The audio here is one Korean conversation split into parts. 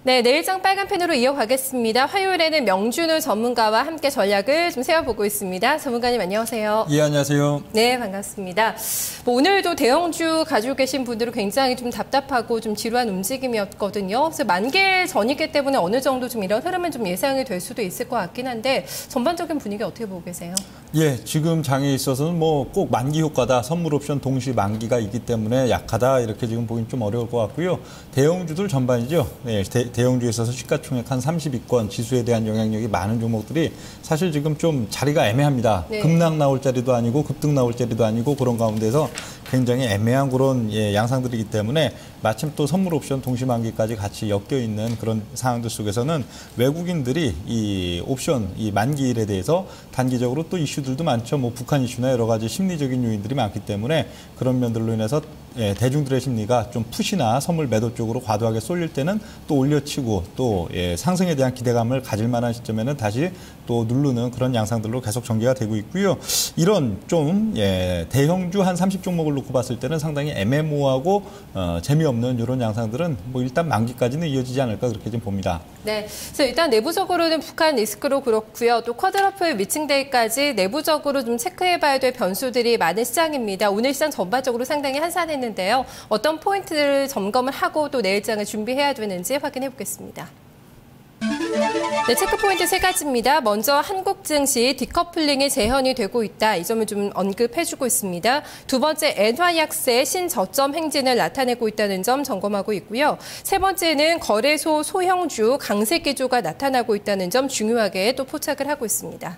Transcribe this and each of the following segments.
네, 내일장 빨간 펜으로 이어가겠습니다. 화요일에는 명준우 전문가와 함께 전략을 좀 세워보고 있습니다. 전문가님 안녕하세요. 예, 안녕하세요. 네, 반갑습니다. 오늘도 대형주 가지고 계신 분들은 굉장히 좀 답답하고 좀 지루한 움직임이었거든요. 그래서 만기 전이기 때문에 어느 정도 좀 이런 흐름은 좀 예상이 될 수도 있을 것 같긴 한데 전반적인 분위기 어떻게 보고 계세요? 예, 지금 장에 있어서는 뭐 꼭 만기 효과다, 선물 옵션 동시 만기가 있기 때문에 약하다 이렇게 지금 보긴 좀 어려울 것 같고요. 대형주들 전반이죠. 네, 대형주에 있어서 시가총액 한 30위권 지수에 대한 영향력이 많은 종목들이 사실 지금 좀 자리가 애매합니다. 네. 급락 나올 자리도 아니고 급등 나올 자리도 아니고 그런 가운데서 굉장히 애매한 그런 양상들이기 때문에 마침 또 선물 옵션 동시 만기까지 같이 엮여 있는 그런 상황들 속에서는 외국인들이 이 옵션 이 만기일에 대해서 단기적으로 또 이슈들도 많죠. 뭐 북한 이슈나 여러 가지 심리적인 요인들이 많기 때문에 그런 면들로 인해서 대중들의 심리가 좀 푸시나 선물 매도 쪽으로 과도하게 쏠릴 때는 또 올려치고 또 상승에 대한 기대감을 가질 만한 시점에는 다시 또 누르는 그런 양상들로 계속 전개가 되고 있고요. 이런 좀 대형주 한 30종목을 놓고 봤을 때는 상당히 애매모호하고 재미없는 이런 양상들은 뭐 일단 만기까지는 이어지지 않을까 그렇게 좀 봅니다. 네, 그래서 일단 내부적으로는 북한 리스크로 그렇고요. 또 쿼드러플 미팅데이까지 내부적으로 좀 체크해봐야 될 변수들이 많은 시장입니다. 오늘 시장 전반적으로 상당히 한산했는데요. 어떤 포인트를 점검을 하고 또 내일장을 준비해야 되는지 확인해 보겠습니다. 네, 체크포인트 3가지입니다. 먼저 한국 증시 디커플링이 재현이 되고 있다. 이 점을 좀 언급해주고 있습니다. 두 번째, 엔화 약세 신저점 행진을 나타내고 있다는 점 점검하고 있고요. 세 번째는 거래소 소형주 강세 기조가 나타나고 있다는 점 중요하게 또 포착을 하고 있습니다.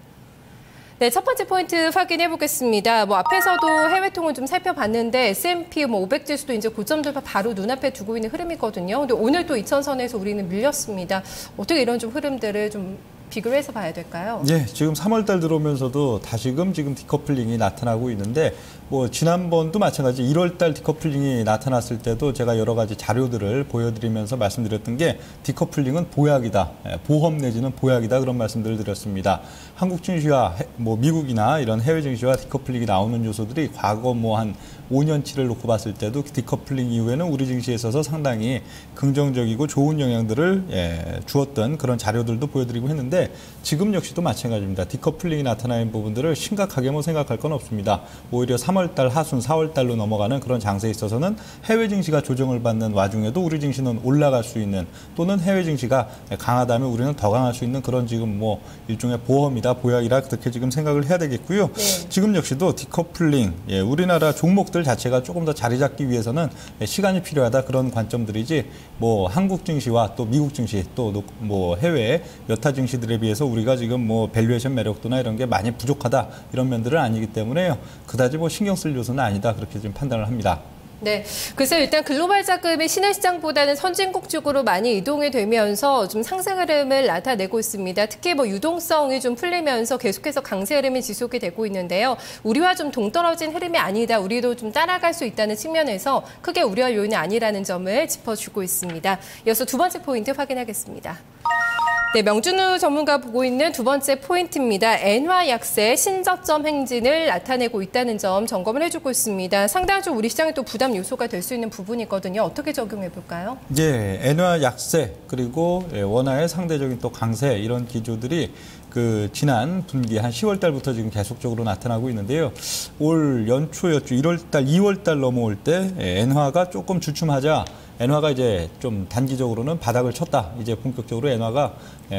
네, 첫 번째 포인트 확인해 보겠습니다. 앞에서도 해외 통을 좀 살펴봤는데 S&P 500 지수도 이제 고점 돌파 바로 눈앞에 두고 있는 흐름이거든요. 근데 오늘 또 2000선에서 우리는 밀렸습니다. 어떻게 이런 좀 흐름들을 좀 비교를 해서 봐야 될까요? 예, 지금 3월달 들어오면서도 다시금 지금 디커플링이 나타나고 있는데 뭐 지난번도 마찬가지 1월달 디커플링이 나타났을 때도 제가 여러 가지 자료들을 보여드리면서 말씀드렸던 게 디커플링은 보약이다, 보험 내지는 보약이다 그런 말씀들을 드렸습니다. 한국 증시와 뭐 미국이나 이런 해외 증시와 디커플링이 나오는 요소들이 과거 뭐 한 5년치를 놓고 봤을 때도 디커플링 이후에는 우리 증시에 있어서 상당히 긍정적이고 좋은 영향들을 주었던 그런 자료들도 보여드리고 했는데 지금 역시도 마찬가지입니다. 디커플링이 나타나는 부분들을 심각하게 뭐 생각할 건 없습니다. 오히려 3월달 하순 4월달로 넘어가는 그런 장세에 있어서는 해외 증시가 조정을 받는 와중에도 우리 증시는 올라갈 수 있는 또는 해외 증시가 강하다면 우리는 더 강할 수 있는 그런 지금 뭐 일종의 보험이다 보약이라 그렇게 지금 생각을 해야 되겠고요. 네. 지금 역시도 디커플링 우리나라 종목들 자체가 조금 더 자리 잡기 위해서는 시간이 필요하다 그런 관점들이지 뭐 한국 증시와 또 미국 증시 또 뭐 해외 여타 증시들에 비해서 우리가 지금 뭐 밸류에이션 매력도나 이런 게 많이 부족하다 이런 면들은 아니기 때문에요. 그다지 뭐 신경 쓸 요소는 아니다 그렇게 좀 판단을 합니다. 네, 그래서 일단 글로벌 자금이 신흥시장보다는 선진국 쪽으로 많이 이동이 되면서 좀 상승 흐름을 나타내고 있습니다. 특히 뭐 유동성이 좀 풀리면서 계속해서 강세 흐름이 지속이 되고 있는데요. 우리와 좀 동떨어진 흐름이 아니다. 우리도 좀 따라갈 수 있다는 측면에서 크게 우려할 요인이 아니라는 점을 짚어주고 있습니다. 이어서 두 번째 포인트 확인하겠습니다. 네, 명준우 전문가 보고 있는 두 번째 포인트입니다. 엔화 약세 신저점 행진을 나타내고 있다는 점 점검을 해주고 있습니다. 상당히 좀 우리 시장에 또 부담 요소가 될 수 있는 부분이거든요. 어떻게 적용해 볼까요? 예, 엔화 약세 그리고 원화의 상대적인 또 강세 이런 기조들이 그 지난 분기 한 10월 달부터 지금 계속적으로 나타나고 있는데요. 올 연초였죠. 1월 달, 2월 달 넘어올 때 엔화가 조금 주춤하자 엔화가 이제 좀 단기적으로는 바닥을 쳤다. 이제 본격적으로 엔화가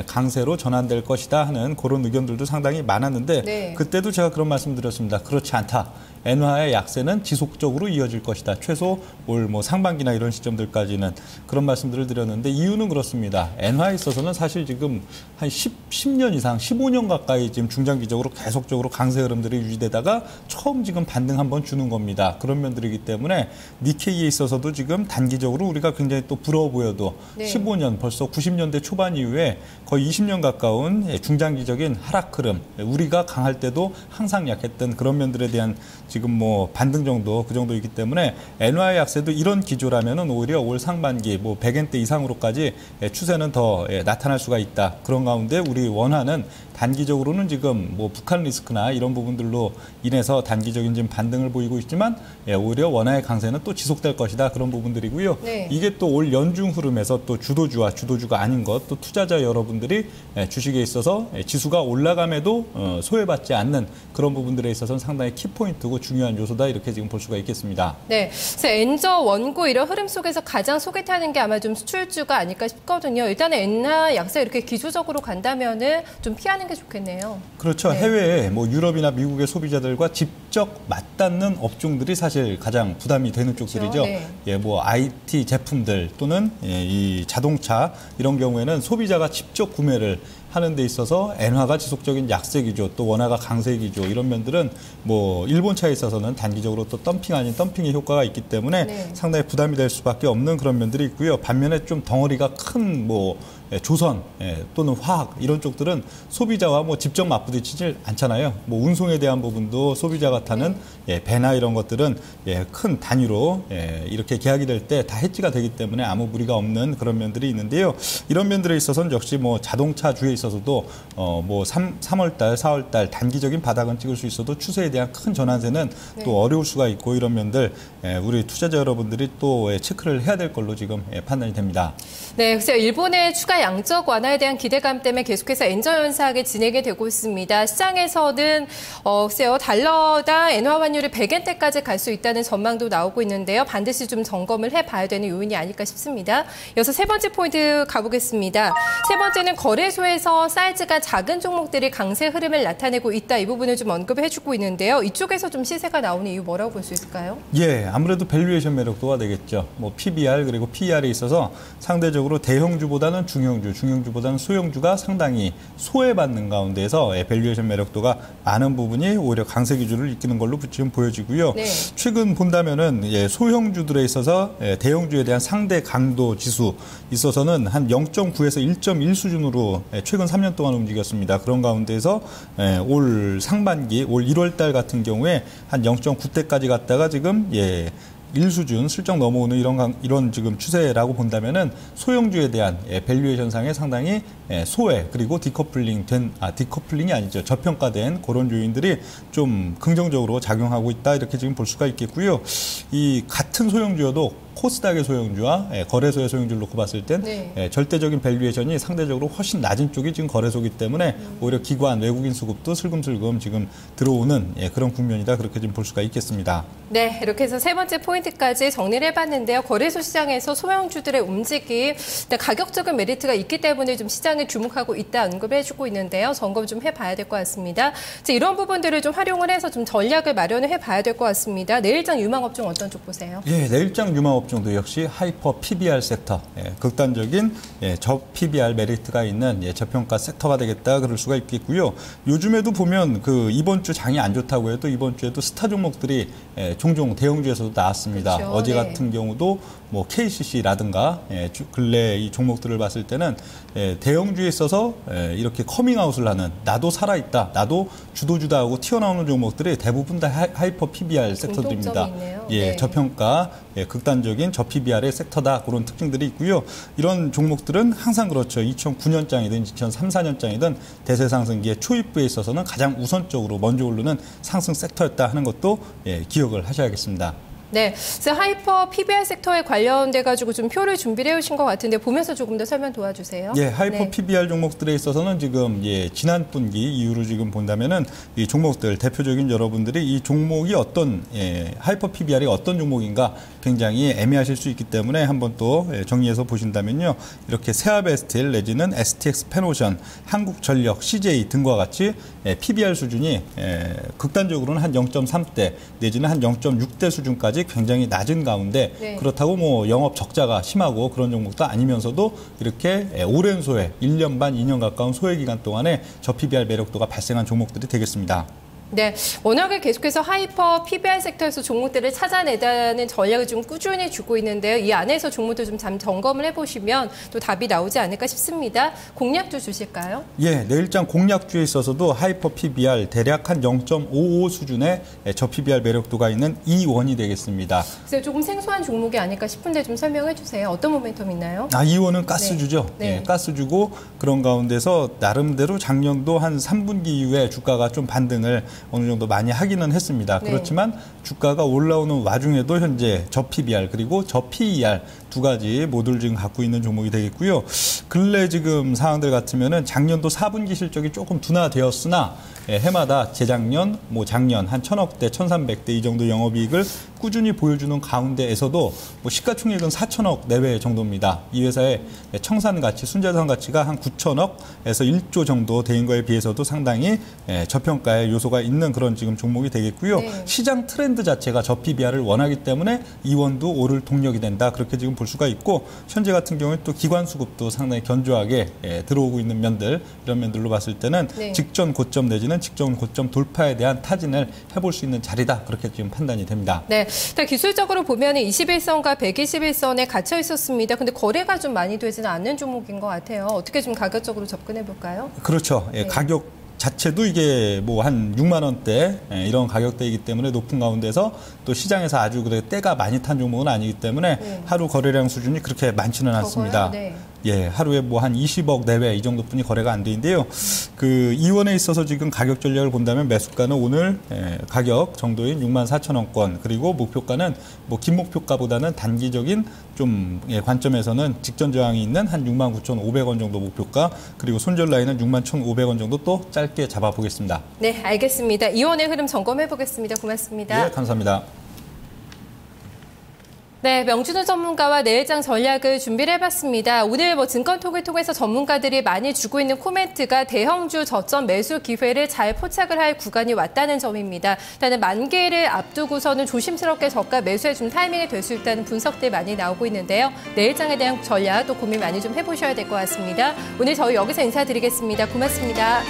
강세로 전환될 것이다 하는 그런 의견들도 상당히 많았는데 네. 그때도 제가 그런 말씀 드렸습니다. 그렇지 않다. 엔화의 약세는 지속적으로 이어질 것이다. 최소 올 뭐 상반기나 이런 시점들까지는 그런 말씀들을 드렸는데 이유는 그렇습니다. 엔화에 있어서는 사실 지금 한 10년 이상, 15년 가까이 지금 중장기적으로 계속적으로 강세 흐름들이 유지되다가 처음 지금 반등 한번 주는 겁니다. 그런 면들이기 때문에 니케이에 있어서도 지금 단기적으로 우리가 굉장히 또 부러워 보여도 네. 15년 벌써 90년대 초반 이후에 거의 20년 가까운 중장기적인 하락 흐름 우리가 강할 때도 항상 약했던 그런 면들에 대한 지금 지금 뭐 반등 정도 그 정도이기 때문에 엔화 약세도 이런 기조라면은 오히려 올 상반기 뭐 100엔대 이상으로까지 추세는 더 나타날 수가 있다. 그런 가운데 우리 원화는 단기적으로는 지금 뭐 북한 리스크나 이런 부분들로 인해서 단기적인 지금 반등을 보이고 있지만 오히려 원화의 강세는 또 지속될 것이다. 그런 부분들이고요. 네. 이게 또 올 연중 흐름에서 또 주도주와 주도주가 아닌 것, 또 투자자 여러분들이 주식에 있어서 지수가 올라감에도 소외받지 않는 그런 부분들에 있어서는 상당히 키포인트고 중요한 요소다. 이렇게 지금 볼 수가 있겠습니다. 네, 그래서 엔저, 원고 이런 흐름 속에서 가장 속에 타는 게 아마 좀 수출주가 아닐까 싶거든요. 일단은 엔화 약세 이렇게 기조적으로 간다면은 좀 피하는 게 좋겠네요. 그렇죠. 네. 해외에 뭐 유럽이나 미국의 소비자들과 직접 맞닿는 업종들이 사실 가장 부담이 되는 쪽들이죠. 그렇죠. 네. 예, 뭐 IT 제품들 또는 이 자동차 이런 경우에는 소비자가 직접 구매를 하는 데 있어서 엔화가 지속적인 약세 기조 또 원화가 강세 기조 이런 면들은 뭐 일본차에 있어서는 단기적으로 또 덤핑 아닌 덤핑의 효과가 있기 때문에 네. 상당히 부담이 될 수밖에 없는 그런 면들이 있고요. 반면에 좀 덩어리가 큰 뭐 조선 또는 화학 이런 쪽들은 소비자와 뭐 직접 맞부딪히질 않잖아요. 뭐 운송에 대한 부분도 소비자가 타는 배나 이런 것들은 큰 단위로 이렇게 계약이 될 때 다 해지가 되기 때문에 아무 무리가 없는 그런 면들이 있는데요. 이런 면들에 있어서는 역시 뭐 자동차주에 있어서도 뭐 3월달, 4월달 단기적인 바닥은 찍을 수 있어도 추세에 대한 큰 전환세는 또 어려울 수가 있고 이런 면들 우리 투자자 여러분들이 또 체크를 해야 될 걸로 지금 판단이 됩니다. 네, 그래서 일본의 추가 양적 완화에 대한 기대감 때문에 계속해서 엔저 현상이 진행이 되고 있습니다. 시장에서는 글쎄요, 달러당 엔화 환율이 100엔대까지 갈 수 있다는 전망도 나오고 있는데요. 반드시 좀 점검을 해봐야 되는 요인이 아닐까 싶습니다. 이어서 세 번째 포인트 가보겠습니다. 세 번째는 거래소에서 사이즈가 작은 종목들이 강세 흐름을 나타내고 있다. 이 부분을 좀 언급을 해주고 있는데요. 이쪽에서 좀 시세가 나오는 이유 뭐라고 볼 수 있을까요? 예, 아무래도 밸류에이션 매력도가 되겠죠. 뭐 PBR 그리고 PER에 있어서 상대적으로 대형주보다는 중형주, 중형주보다는 소형주가 상당히 소외받는 가운데에서 밸류에이션 매력도가 많은 부분이 오히려 강세 기조를 이끄는 걸로 지금 보여지고요. 네. 최근 본다면은 소형주들에 있어서 대형주에 대한 상대 강도 지수 있어서는 한 0.9에서 1.1 수준으로 최근 3년 동안 움직였습니다. 그런 가운데에서 올 상반기, 올 1월 달 같은 경우에 한 0.9대까지 갔다가 지금 1수준 슬쩍 넘어오는 이런 지금 추세라고 본다면은 소형주에 대한 밸류에이션상에 상당히 소외 그리고 디커플링이 아니죠. 저평가된 그런 요인들이 좀 긍정적으로 작용하고 있다 이렇게 지금 볼 수가 있겠고요. 이 같은 소형주여도 코스닥의 소형주와 거래소의 소형주를 놓고 봤을 땐 절대적인 밸류에이션이 상대적으로 훨씬 낮은 쪽이 지금 거래소이기 때문에 오히려 기관 외국인 수급도 슬금슬금 지금 들어오는 그런 국면이다 그렇게 지금 볼 수가 있겠습니다. 네, 이렇게 해서 세 번째 포인트까지 정리를 해봤는데요. 거래소 시장에서 소형주들의 움직임, 가격적인 메리트가 있기 때문에 좀 시장에 주목하고 있다 언급을 해주고 있는데요. 점검 좀 해봐야 될 것 같습니다. 이런 부분들을 좀 활용을 해서 좀 전략을 마련을 해봐야 될 것 같습니다. 내일장 유망업종 어떤 쪽 보세요? 예, 내일장 유망업종도 역시 하이퍼 PBR 섹터, 극단적인 저 PBR 메리트가 있는 저평가 섹터가 되겠다 그럴 수가 있겠고요. 요즘에도 보면 그 이번 주 장이 안 좋다고 해도 이번 주에도 스타 종목들이 종종 대형주에서도 나왔습니다. 그렇죠. 어제 같은 경우도 뭐 KCC라든가 근래 이 종목들을 봤을 때는 대형주에 있어서 이렇게 커밍아웃을 하는 나도 살아있다, 나도 주도주다 하고 튀어나오는 종목들이 대부분 다 하이퍼 PBR 섹터들입니다. 네. 저평가, 극단적인 저 PBR의 섹터다 그런 특징들이 있고요. 이런 종목들은 항상 그렇죠. 2009년장이든 2003, 4년장이든 대세 상승기의 초입부에 있어서는 가장 우선적으로 먼저 오르는 상승 섹터였다 하는 것도 기억을 하셔야겠습니다. 네, 그래서 하이퍼 PBR 섹터에 관련돼 가지고 좀 표를 준비를 해오신 것 같은데 보면서 조금 더 설명 도와주세요. 예, 하이퍼 PBR 종목들에 있어서는 지금 지난 분기 이후로 지금 본다면은 이 종목들 대표적인 여러분들이 이 종목이 어떤 하이퍼 PBR이 어떤 종목인가 굉장히 애매하실 수 있기 때문에 한번 또 정리해서 보신다면요, 이렇게 세아베스틸 내지는 STX 페노션, 한국전력, CJ 등과 같이 PBR 수준이 극단적으로는 한 0.3대 내지는 한 0.6대 수준까지 굉장히 낮은 가운데 그렇다고 뭐 영업 적자가 심하고 그런 종목도 아니면서도 이렇게 오랜 소외, 1년 반, 2년 가까운 소외 기간 동안에 저 PBR 매력도가 발생한 종목들이 되겠습니다. 네, 워낙에 계속해서 하이퍼 PBR 섹터에서 종목들을 찾아내다는 전략을 좀 꾸준히 주고 있는데요. 이 안에서 종목들 좀 점검을 해보시면 또 답이 나오지 않을까 싶습니다. 공략주 주실까요? 예, 내일장 공략주에 있어서도 하이퍼 PBR 대략 한 0.55 수준의 저 PBR 매력도가 있는 이원이 되겠습니다. 그래서 조금 생소한 종목이 아닐까 싶은데 좀 설명해 주세요. 어떤 모멘텀 있나요? 이원은 가스주죠. 네. 예, 가스주고 그런 가운데서 나름대로 작년도 한 3분기 이후에 주가가 좀 반등을 어느 정도 많이 하기는 했습니다. 네. 그렇지만 주가가 올라오는 와중에도 현재 저 PBR 그리고 저 PER 두 가지 모듈 지금 갖고 있는 종목이 되겠고요. 근래 지금 상황들 같으면은 작년도 4분기 실적이 조금 둔화되었으나 해마다 재작년, 작년 한 1,000억대, 1,300대 이 정도 영업이익을 꾸준히 보여주는 가운데에서도 시가총액은 4천억 내외 정도입니다. 이 회사의 청산 가치, 순자산 가치가 한 9천억에서 1조 정도 되는 거에 비해서도 상당히 저평가의 요소가 있는 그런 지금 종목이 되겠고요. 네. 시장 트렌드 자체가 저 PBR을 원하기 때문에 이원도 오를 동력이 된다. 그렇게 지금 볼 수가 있고 현재 같은 경우에 또 기관 수급도 상당히 견조하게 들어오고 있는 면들 이런 면들로 봤을 때는 네. 직전 고점 내지는 직전 고점 돌파에 대한 타진을 해볼 수 있는 자리다. 그렇게 지금 판단이 됩니다. 네, 일단 기술적으로 보면 21선과 121선에 갇혀 있었습니다. 근데 거래가 좀 많이 되지는 않는 종목인 것 같아요. 어떻게 좀 가격적으로 접근해 볼까요? 그렇죠. 예, 네. 가격 자체도 이게 한 6만 원대 이런 가격대이기 때문에 높은 가운데서 또 시장에서 아주 때가 많이 탄 종목은 아니기 때문에 하루 거래량 수준이 그렇게 많지는 않습니다. 네. 예, 하루에 한 20억 내외 이 정도뿐이 거래가 안 되는데요. 그 이원에 있어서 지금 가격 전략을 본다면 매수가는 오늘 가격 정도인 6만 4천 원권 그리고 목표가는 긴 목표가보다는 단기적인 좀 관점에서는 직전 저항이 있는 한 6만 9,500원 정도 목표가 그리고 손절 라인은 6만 1,500원 정도 또 짧게 잡아보겠습니다. 네, 알겠습니다. 이원의 흐름 점검해 보겠습니다. 고맙습니다. 예, 감사합니다. 네, 명준호 전문가와 내일장 전략을 준비를 해봤습니다. 오늘 증권톡을 통해서 전문가들이 많이 주고 있는 코멘트가 대형주 저점 매수 기회를 잘 포착을 할 구간이 왔다는 점입니다. 일단은 만기를 앞두고서는 조심스럽게 저가 매수해 준 타이밍이 될 수 있다는 분석들 많이 나오고 있는데요. 내일장에 대한 전략 또 고민 많이 좀 해보셔야 될 것 같습니다. 오늘 저희 여기서 인사드리겠습니다. 고맙습니다.